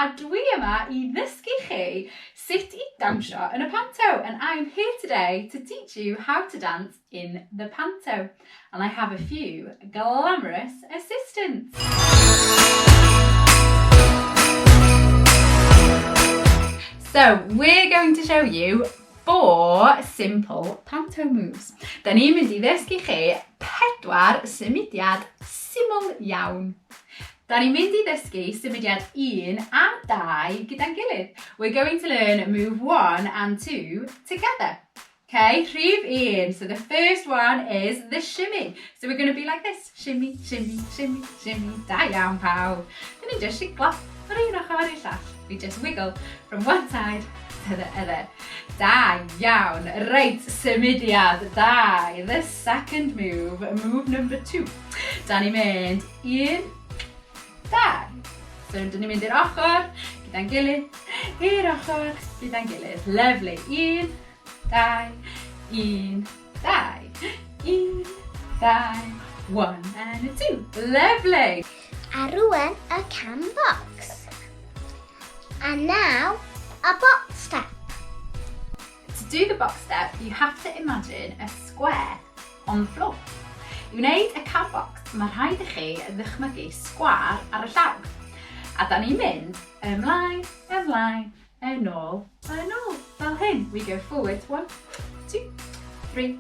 a dwi yma I ddysgu chi sut I dawnsio yn y Panto. And I'm here today to teach you how to dance in the Panto. And I have a few glamorous assistants. So we're going to show you 4 simple Panto moves. Da ni'n mynd I ddysgu chi 4 symudiad syml iawn. Da ni'n mynd I ddysgu symudiad 1 a 2 gyda'n gilydd. We're going to learn move 1 and 2 together. Okay, rhif 1. So the first one is the shimmy. So we're going to be like this. Shimmy, shimmy, shimmy, shimmy. Da iawn pawb. Then ni'n just siglo o'r un ochr i'r llall. We just wiggle from one side to the other. Da iawn. Right, symudiad 2. The second move, move number 2. Da ni'n mynd 1, 2. So da ni'n mynd i'r ochr, gyda'n gilydd, i'r ochr, gyda'n gilydd. Lovely. 1, 2, 1, 2, 1, 2, 1 and a 2. Lovely. A rwan a cam box. And now a box step. To do the box step, you have to imagine a square on the floor. I wneud y cam box, mae rhaid I chi ddychmygu sgwar ar y llaw. A da ni'n mynd ymlaen, ymlaen, yn ôl, fel hyn. We go forward, 1, 2, 3,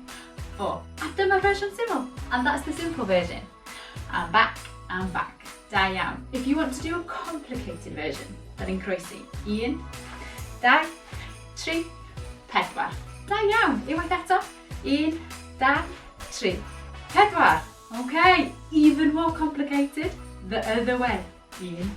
4. A dyma version syml, and that's the simple version. And back, and back. Da iawn. If you want to do a complicated version, da ni'n croesi. 1, 2, 3, 4. Da iawn. Unwaith eto. 1, 2, 3, 4. Okay, even more complicated, the other way. 1,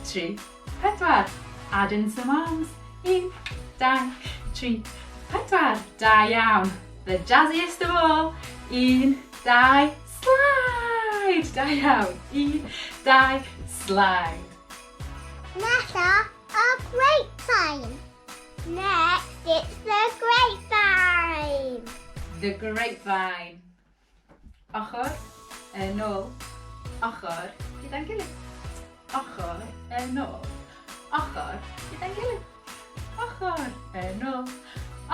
2, 3, 4. Add in some arms. 1, 2, 3, 4. Da iawn. The jazziest of all. 1, 2, slide. Da iawn. 1, 2, slide. Nessa, a grapevine. Next, it's the grapevine. The grapevine. Ochr, yn ôl, ochr, gyda'n gilydd. Ochr, yn ôl, ochr, gyda'n gilydd. Ochr, yn ôl,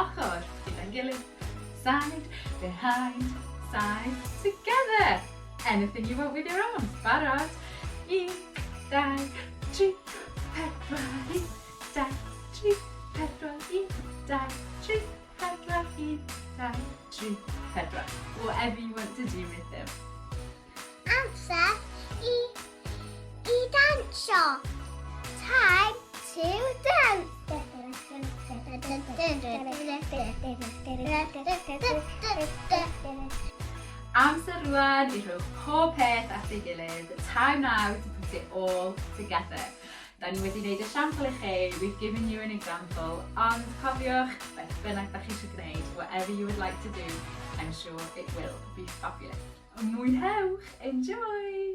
ochr, gyda'n gilydd. Side, behind, side, together. Anything you want with your arms. Barod. 1, 2, 3, 4. 1, 2, 3, 4. 1, 2, 3, 4. 1, 2, 3, 4. Whatever you want to do with them. Answer I dance. Time to dance. Amser rwan I rhoi pob peth at ei gilydd. Time now to put it all together. Da ni wedi gwneud esiampl I chi, we've given you an example, ond cofiwch, beth bynnag da chi eisiau gwneud, whatever you would like to do, I'm sure it will be fabulous. Mwynhewch, enjoy!